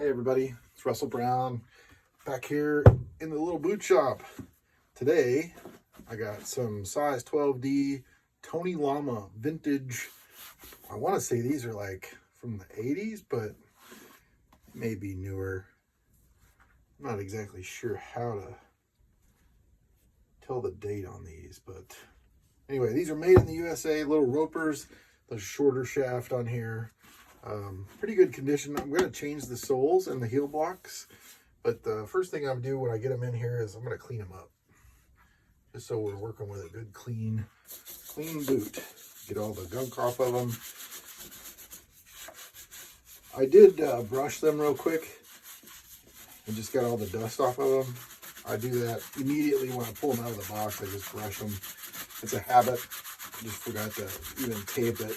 Hey everybody, it's Russell Brown back here in the little boot shop. Today I got some size 12D Tony Lama vintage. I want to say these are like from the 80s, but maybe newer. I'm not exactly sure how to tell the date on these, but anyway, these are made in the USA. Little ropers, the shorter shaft on here. Pretty good condition. I'm going to change the soles and the heel blocks, but the first thing I'm do when I get them in here is I'm going to clean them up, just so we're working with a good clean boot. Get all the gunk off of them. I did brush them real quick and just got all the dust off of them. I do that immediately when I pull them out of the box. I just brush them. It's a habit. I just forgot to even tape it.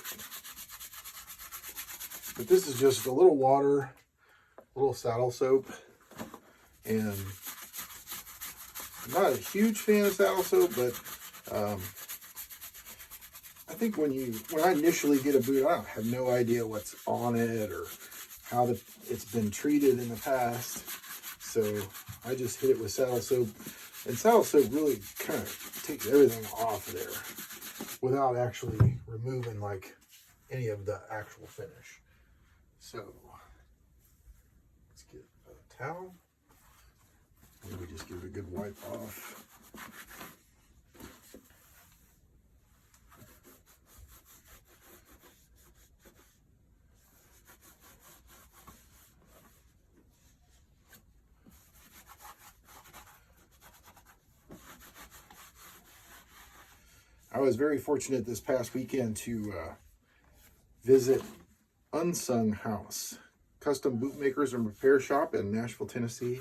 But this is just a little water, a little saddle soap, and I'm not a huge fan of saddle soap, but I think when I initially get a boot, I have no idea what's on it or how it's been treated in the past. So I just hit it with saddle soap, and saddle soap really kind of takes everything off there without actually removing like any of the actual finish. So let's get a towel. Maybe just give it a good wipe off. I was very fortunate this past weekend to visit Unsung House, custom bootmakers and repair shop in Nashville, Tennessee.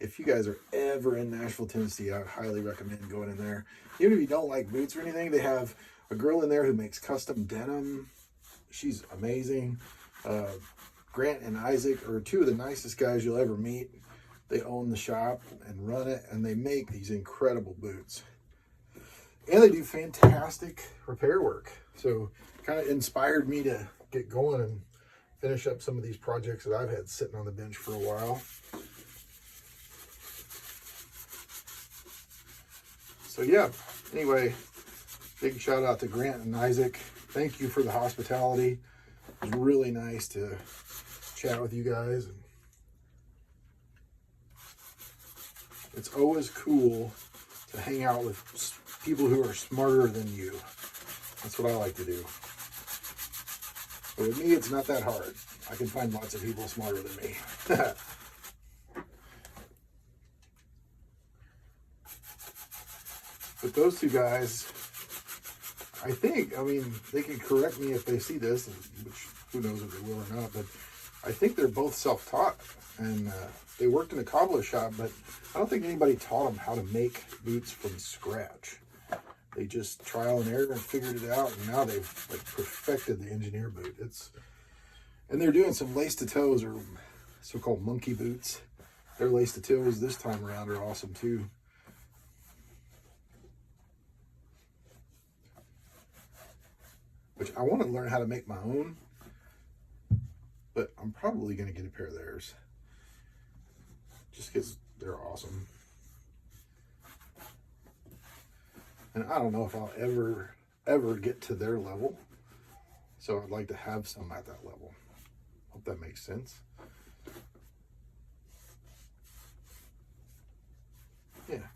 If you guys are ever in Nashville, Tennessee, I would highly recommend going in there. Even if you don't like boots or anything, they have a girl in there who makes custom denim. She's amazing. Grant and Isaac are two of the nicest guys you'll ever meet. They own the shop and run it, and they make these incredible boots. And they do fantastic repair work. So kind of inspired me to get going and finish up some of these projects that I've had sitting on the bench for a while. So yeah, anyway, big shout out to Grant and Isaac. Thank you for the hospitality. It was really nice to chat with you guys. And it's always cool to hang out with people who are smarter than you. That's what I like to do. But with me, it's not that hard. I can find lots of people smarter than me. But those two guys, I mean, they can correct me if they see this, which who knows if they will or not, but I think they're both self-taught. And they worked in a cobbler shop, but I don't think anybody taught them how to make boots from scratch. They just trial and error and figured it out, and now they've like perfected the engineer boot. And they're doing some lace to toes, or so-called monkey boots. Their lace to toes this time around are awesome too. Which I want to learn how to make my own, but I'm probably going to get a pair of theirs just because they're awesome. And I don't know if I'll ever get to their level. So I'd like to have some at that level. Hope that makes sense. Yeah.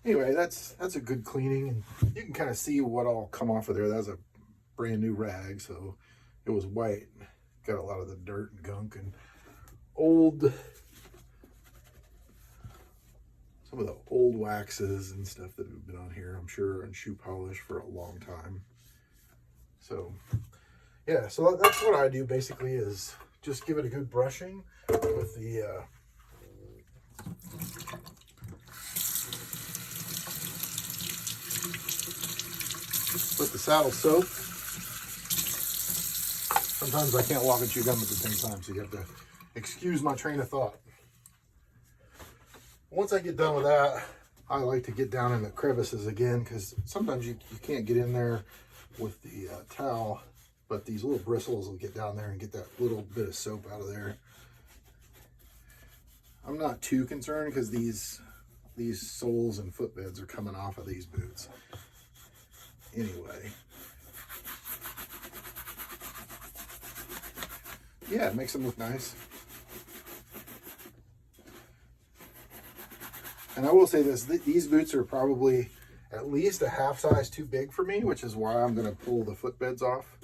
Anyway, that's a good cleaning, and you can kind of see what all come off of there. That was a brand new rag, so it was white. Got a lot of the dirt and gunk and some of the old waxes and stuff that have been on here, I'm sure, and shoe polish for a long time. So yeah, so that's what I do basically, is just give it a good brushing with the saddle soap. Sometimes I can't walk and chew gum at the same time, so you have to excuse my train of thought. Once I get done with that, I like to get down in the crevices again, because sometimes you can't get in there with the towel, but these little bristles will get down there and get that little bit of soap out of there. I'm not too concerned because these soles and footbeds are coming off of these boots. Anyway. Yeah, it makes them look nice. And I will say this, these boots are probably at least a half size too big for me, which is why I'm going to pull the footbeds off.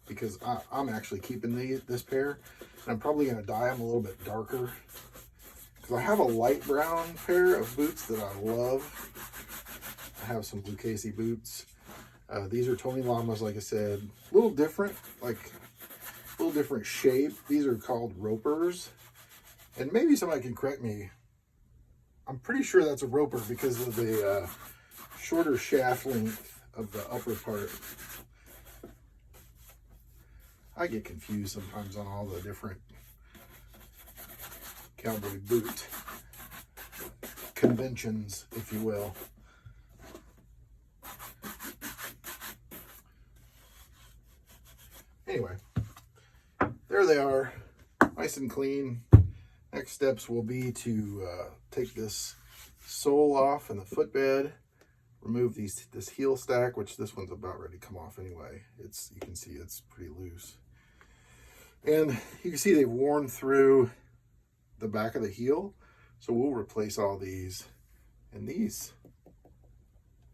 Because I'm actually keeping this pair. And I'm probably going to dye them a little bit darker. Because I have a light brown pair of boots that I love. I have some Blue Casey boots. These are Tony Lamas, like I said. A little different, like a little different shape. These are called ropers. And maybe somebody can correct me. I'm pretty sure that's a roper because of the shorter shaft length of the upper part. I get confused sometimes on all the different cowboy boot conventions, if you will. Anyway, there they are, nice and clean. Next steps will be to take this sole off and the footbed, remove this heel stack, which this one's about ready to come off anyway. You can see it's pretty loose. And you can see they've worn through the back of the heel. So we'll replace all these. And these,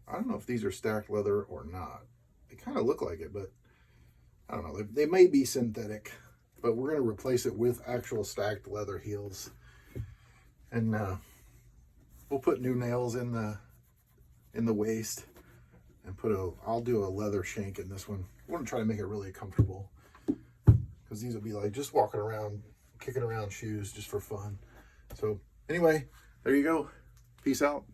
I don't know if these are stacked leather or not. They kind of look like it, but I don't know. They may be synthetic, but we're going to replace it with actual stacked leather heels. And we'll put new nails in the waist and I'll do a leather shank in this one. I want to try to make it really comfortable because these will be like just walking around, kicking around shoes just for fun. So anyway, there you go. Peace out.